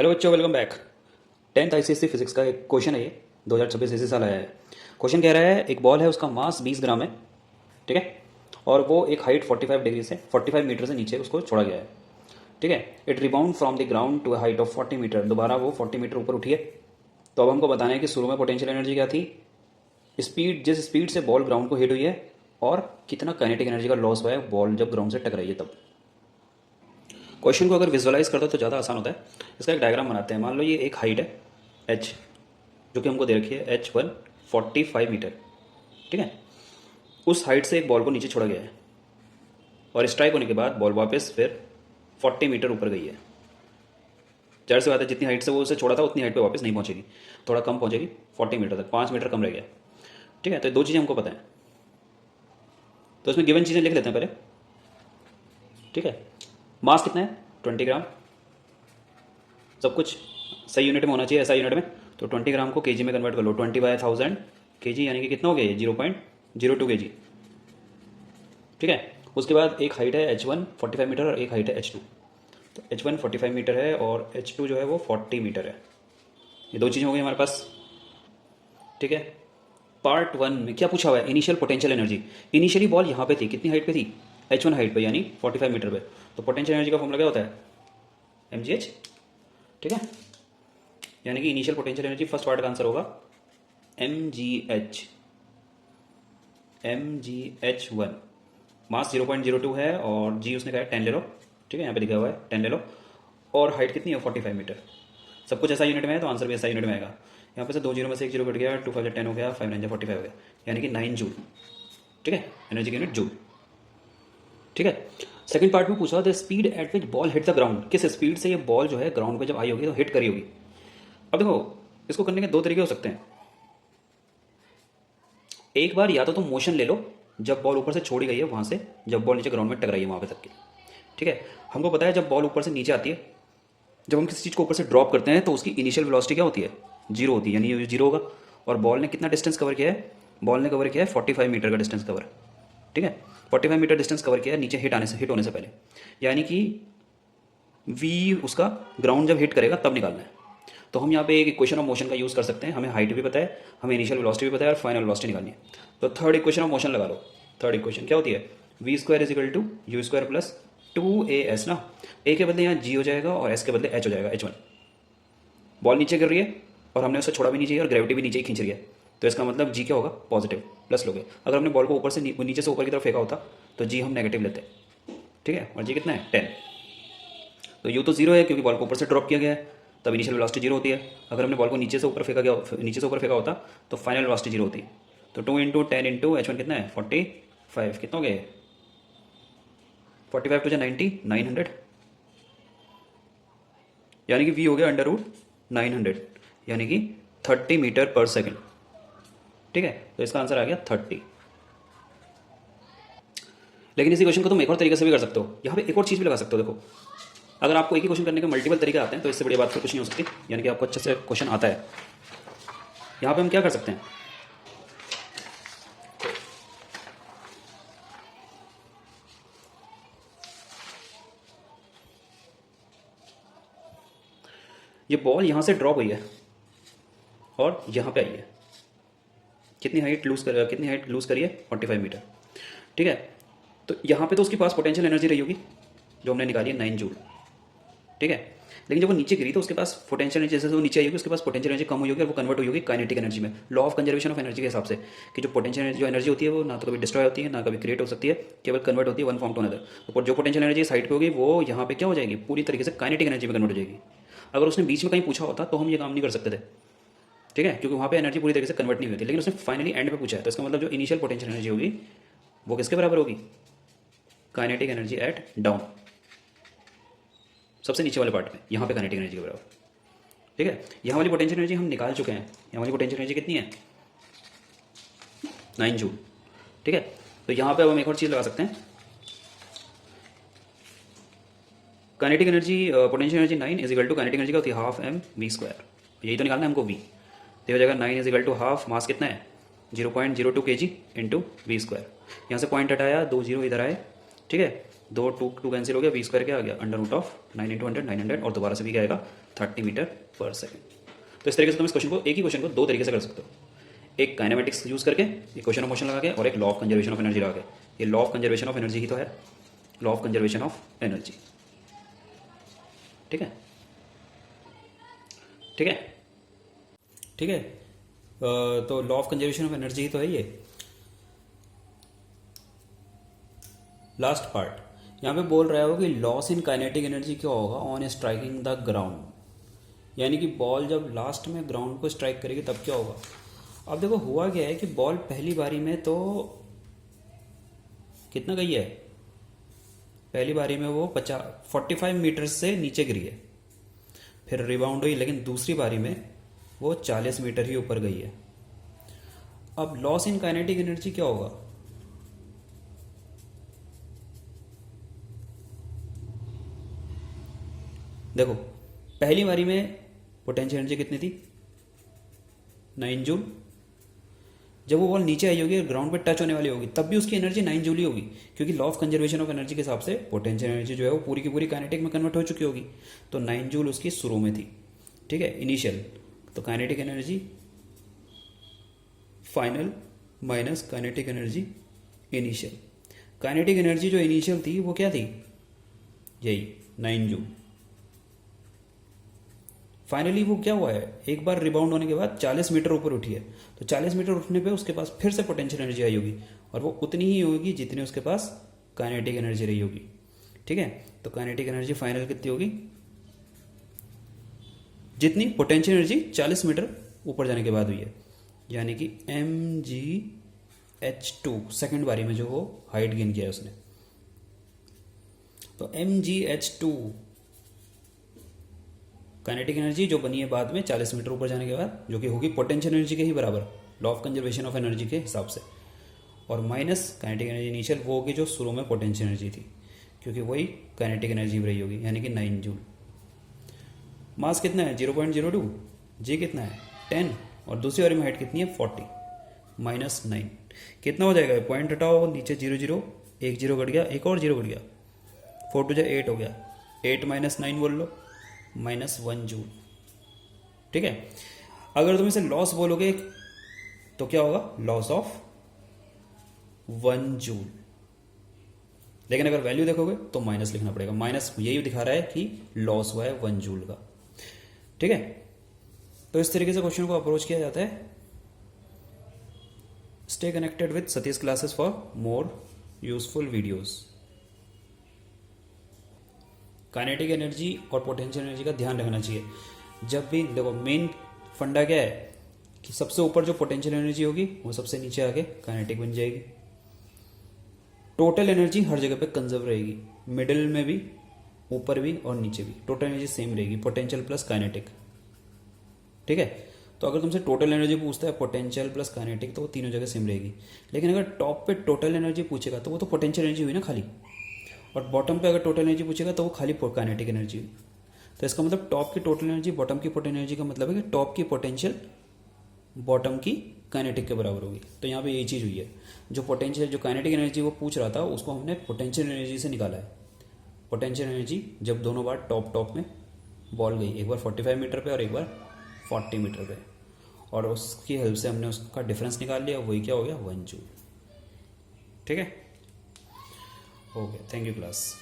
Hello बच्चों, welcome back. 10th ICSC physics का एक क्वेश्चन है। ये 2026 इसी साल आया है। क्वेश्चन कह रहा है एक बॉल है, उसका मास 20 ग्राम है, ठीक है, और वो एक हाइट 45 डिग्री से 45 मीटर से नीचे उसको छोड़ा गया है, ठीक है। It rebound from the ground to height of 40 metre. दोबारा वो 40 मीटर ऊपर उठी है। तो अब हमको बताना है कि शुरू में पोटेंशियल एनर्जी क्या थी, स्पीड, जिस स्पीड से बॉल ग्राउंड को हिट हुई है, और कितना काइनेटिक एनर्जी का लॉस हुआ है बॉल जब ग्राउंड से टकराई है तब। क्वेश्चन को अगर विजुअलाइज करते हो तो ज़्यादा आसान होता है। इसका एक डायग्राम बनाते हैं। मान लो ये एक हाइट है h, जो कि हमको दे रखी है h1 45 मीटर, ठीक है। उस हाइट से एक बॉल को नीचे छोड़ा गया है और स्ट्राइक होने के बाद बॉल वापस फिर 40 मीटर ऊपर गई है। जाहिर सी बात है, जितनी हाइट से वो उसे छोड़ा था उतनी हाइट पे वापस नहीं पहुंचेगी, थोड़ा कम पहुंचेगी, 40 मीटर तक, 5 मीटर कम रह गया, ठीक है। तो दो चीज़ें हमको पता है, तो इसमें गिवन चीज़ें लिख लेते हैं पहले, ठीक है। मास कितना है 20 ग्राम, सब कुछ सही यूनिट में होना चाहिए, ऐसा यूनिट में। तो 20 ग्राम को केजी में कन्वर्ट कर लो, 20/1000 केजी, यानी कि कितना हो गया ये 0.02 केजी, ठीक है। उसके बाद एक हाइट है h1 45 मीटर और एक हाइट है h2। तो h1 45 मीटर है और h2 जो है वो 40 मीटर है। ये दो चीज़ें हो गई हमारे पास, ठीक है। पार्ट 1 में क्या पूछा हुआ है, initial potential energy. Initially ball यहाँ पे थी, कितनी हाइट पे थी, h1 हाइट पे, यानी 45 मीटर पे। तो पोटेंशियल एनर्जी का फॉर्मूला क्या होता है, mgh, ठीक है। यानी कि initial potential energy, first part का आंसर होगा mgh। mgh1 मास 0.02 है और जी उसने कहा है 10 ले लो, ठीक है, यहाँ पे लिखा हुआ है 10 ले लो, और हाइट कितनी है 45 मीटर। सब कुछ ऐसा यूनिट में है तो आंसर भी ऐसा यूनिट में आएगा। यहाँ पे से 2 जीरो में से 1 जीरो कट गया, 2 5 10 हो गया, 5 9 45 हो गया, यानी कि 9 जूल, ठीक है। एनर्जी की यूनिट जूल, ठीक है। सेकंड पार्ट में पूछा the speed at which ball hit the ground. किस स्पीड से ये बॉल जो है ग्राउंड पे जब आई होगी तो हिट करी होगी। अब देखो, इसको करने के दो तरीके हो सकते हैं। एक बार या तो तुम मोशन ले लो, जब बॉल ऊपर से छोड़ी गई है वहां से, जब बॉल नीचे ग्राउंड में टकराई है वहां पे तक की, ठीक है। हमको पता है जब बॉल ऊपर से नीचे आती है, जब हम किसी चीज़ को ऊपर से ड्रॉप करते हैं तो उसकी इनिशियल वेलोसिटी क्या होती है, जीरो होती है, यानी ये जीरो होगा। और बॉल ने कितना डिस्टेंस कवर किया है, बॉल ने कवर किया है 45 मीटर का डिस्टेंस कवर, ठीक है। 45 मीटर डिस्टेंस कवर किया है नीचे हिट होने से पहले, यानी कि वी उसका ग्राउंड जब हिट करेगा तब निकालना है। तो हम यहाँ पे एक इक्वेशन ऑफ मोशन का यूज़ कर सकते हैं। हमें हाइट भी पता है, हमें इनिशियल वेलोसिटी भी पता है, और फाइनल वेलोसिटी निकालनी है। तो थर्ड इक्वेशन ऑफ मोशन लगा लो। थर्ड इक्वेशन क्या होती है, v square is equal to u square plus 2as ना, ए के बदले यहाँ जी हो जाएगा और एस के बदले एच हो जाएगा, h1। बॉल नीचे गिर रही है और हमने उसे छोड़ा भी नहीं चाहिए और ग्रेविटी भी नीचे ही खींच रही है, तो इसका मतलब जी क्या होगा, पॉजिटिव, प्लस लोगे। अगर हमने बॉल को ऊपर से नीचे से ऊपर की तरफ फेंका होता तो जी हम नेगेटिव लेते, ठीक है। और जी कितना है 10। तो यू तो जीरो है क्योंकि बॉल को ऊपर से ड्रॉप किया गया है, तब इनिशियल वेलोसिटी जीरो होती है। अगर हमने बॉल को नीचे से ऊपर फेंका होता तो फाइनल वेलोसिटी जीरो होती। तो 2 × 10 × h1 कितना है 45, कितना हो गया 45 टू 90, 900, यानी कि v हो गया √900, यानी कि 30 मीटर पर सेकेंड, ठीक है। तो इसका आंसर आ गया 30। लेकिन इसी क्वेश्चन को तुम एक और तरीके से भी कर सकते हो। यहाँ पे एक और चीज़ भी लगा सकते हो। देखो, अगर आपको एक ही क्वेश्चन करने के मल्टीपल तरीके आते हैं तो इससे बड़ी बात फिर कुछ नहीं हो सकती, यानी कि आपको अच्छे से क्वेश्चन आता है। यहाँ पे हम क्या कर सकते हैं, ये बॉल यहाँ से ड्रॉप हुई है और यहाँ पे आई है, कितनी हाइट लूज करी है 45 मीटर, ठीक है। तो यहाँ पे तो उसके पास पोटेंशियल एनर्जी रही होगी जो हमने निकाली है 9 जूल, ठीक है। लेकिन जब वो नीचे गिरी तो उसके पास पोटेंशियल एनर्जी, जैसे वो नीचे आई होगी उसके पास पोटेंशियल एनर्जी कम हुई होगी और वो कन्वर्ट हुई होगी काइनेटिक एनर्जी में, law of conservation of energy के हिसाब से, कि जो पोटेंशियल जो एनर्जी होती है वो ना तो कभी डिस्ट्रॉय होती है ना कभी क्रिएट हो सकती है, केवल कन्वर्ट होती है वन फॉर्म टू अनदर। तो जो पोटेंशियल एनर्जी साइड पे होगी वो यहाँ पे क्या हो जाएगी, पूरी तरीके से काइनेटिक एनर्जी में कन्वर्ट हो जाएगी। अगर उसने बीच में कहीं पूछा होता तो हम ये काम नहीं कर सकते थे, ठीक है, क्योंकि वहाँ पे एनर्जी पूरी तरीके से कन्वर्ट नहीं हुई थी। लेकिन उसने फाइनली एंड पे पूछा है, तो इसका मतलब जो इनिशियल पोटेंशियल एनर्जी होगी वो किसके बराबर होगी, काइनेटिक एनर्जी एट डाउन, सबसे नीचे वाले पार्ट में, यहाँ पे काइनेटिक एनर्जी के बराबर, ठीक है। यहाँ वाली पोटेंशियल एनर्जी हम निकाल चुके हैं। यहाँ वाली पोटेंशियल एनर्जी कितनी है 9 जूल, ठीक है। तो यहाँ पे अब हम एक और चीज़ लगा सकते हैं, kinetic energy potential energy 9 is equal to kinetic energy का होती है हाफ mv², यही तो निकालना है हमको v। तो हो जाएगा 9 इज इक्वल टू हाफ, मास कितना है 0.02 kg इंटू v²। यहाँ से पॉइंट हटाया, 2 जीरो इधर आए, ठीक है, 2 2 कैंसिल हो गया, v² क्या आ गया √9 × 100 900, और दोबारा से भी क्या आएगा 30 मीटर पर सेकेंड। तो इस तरीके से तुम इस क्वेश्चन को, एक ही क्वेश्चन को दो तरीके से कर सकते हो, एक काइनेमेटिक्स यूज़ करके, एक क्वेश्चन ऑफ मोशन लगा के, और एक law of conservation of energy लगा के। ये law of conservation of energy ही तो है, law of conservation of energy. ठीक है, ठीक है, ठीक है। तो law of conservation of energy ही तो है ये। लास्ट पार्ट यहाँ पे बोल रहा हो कि लॉस इन काइनेटिक एनर्जी क्या होगा ऑन स्ट्राइकिंग द ग्राउंड, यानी कि बॉल जब लास्ट में ग्राउंड को स्ट्राइक करेगी तब क्या होगा। अब देखो हुआ क्या है कि बॉल पहली बारी में तो कितना गई है, पहली बारी में वो 45 मीटर से नीचे गिरी है, फिर रिबाउंड हुई, लेकिन दूसरी बारी में वो 40 मीटर ही ऊपर गई है। अब लॉस इन काइनेटिक एनर्जी क्या होगा, देखो पहली बारी में पोटेंशियल एनर्जी कितनी थी, 9 जूल। जब वो बॉल नीचे आई होगी, ग्राउंड पे टच होने वाली होगी, तब भी उसकी एनर्जी 9 जूल ही होगी, क्योंकि law of conservation of energy के हिसाब से पोटेंशियल एनर्जी जो है वो पूरी की पूरी काइनेटिक में कन्वर्ट हो चुकी होगी। तो 9 जूल उसकी शुरू में थी, ठीक है, इनिशियल। तो kinetic energy final minus kinetic energy initial. Kinetic energy जो इनिशियल थी वो क्या थी, यही 9 जूल। फाइनली वो क्या हुआ है, एक बार रिबाउंड होने के बाद 40 मीटर ऊपर उठी है, तो 40 मीटर उठने पे उसके पास फिर से पोटेंशियल एनर्जी आई होगी, और वो उतनी ही होगी जितनी उसके पास काइनेटिक एनर्जी रही होगी। ठीक है, तो काइनेटिक एनर्जी फाइनल कितनी होगी, जितनी पोटेंशियल एनर्जी 40 मीटर ऊपर जाने के बाद हुई है, यानी कि mgh2 सेकेंड बारी में जो वो हाइट गेन किया है उसने। तो mgh2 काइनेटिक एनर्जी जो बनी है बाद में 40 मीटर ऊपर जाने के बाद, जो कि होगी पोटेंशियल एनर्जी के ही बराबर law of conservation of energy के हिसाब से, और माइनस काइनेटिक एनर्जी इनिशियल वो होगी जो शुरू में पोटेंशियल एनर्जी थी, क्योंकि वही काइनेटिक एनर्जी भी रही होगी, यानी कि 9 जूल। मास कितना है 0.02, जी कितना है 10, और दूसरी बारी में हाइट कितनी है 40 माइनस 9, कितना हो जाएगा, पॉइंट हटाओ नीचे 0 0, एक जीरो घट गया, एक और जीरो घट गया, 4 2 8 हो गया, 8 माइनस 9 बोल लो, -1 जूल। ठीक है, अगर तुम इसे लॉस बोलोगे तो क्या होगा, लॉस ऑफ 1 जूल, लेकिन अगर वैल्यू देखोगे तो माइनस लिखना पड़ेगा, माइनस यही दिखा रहा है कि लॉस हुआ है 1 जूल का। ठीक है, तो इस तरीके से क्वेश्चन को अप्रोच किया जाता है। Stay connected with Satish classes for more useful videos. Kinetic energy और पोटेंशियल एनर्जी का ध्यान रखना चाहिए जब भी, देखो मेन फंडा क्या है कि सबसे ऊपर जो पोटेंशियल एनर्जी होगी वो सबसे नीचे आके काइनेटिक बन जाएगी। टोटल एनर्जी हर जगह पे कंजर्व रहेगी, मिडिल में भी, ऊपर भी और नीचे भी टोटल एनर्जी सेम रहेगी, पोटेंशियल प्लस काइनेटिक। ठीक है, तो अगर तुमसे टोटल एनर्जी पूछता है पोटेंशियल प्लस काइनेटिक, तो वो तीनों जगह सेम रहेगी। लेकिन अगर टॉप पे टोटल एनर्जी पूछेगा तो वो तो पोटेंशियल एनर्जी हुई ना खाली, और बॉटम पे अगर टोटल एनर्जी पूछेगा तो वो खाली काइनेटिक एनर्जी हुई। तो इसका मतलब टॉप की टोटल एनर्जी बॉटम की पोटेंशियल एनर्जी का मतलब है कि टॉप की पोटेंशियल बॉटम की काइनेटिक के बराबर होगी। तो यहाँ पे यही चीज़ हुई है, जो पोटेंशियल जो काइनेटिक एनर्जी वो पूछ रहा था उसको हमने पोटेंशियल एनर्जी से निकाला है। पोटेंशियल एनर्जी जब दोनों बार टॉप में बॉल गई, एक बार 45 मीटर पे और एक बार 40 मीटर पे, और उसकी हेल्प से हमने उसका डिफरेंस निकाल लिया, वही क्या हो गया 1 जूल। ठीक है, ओके, थैंक यू क्लास।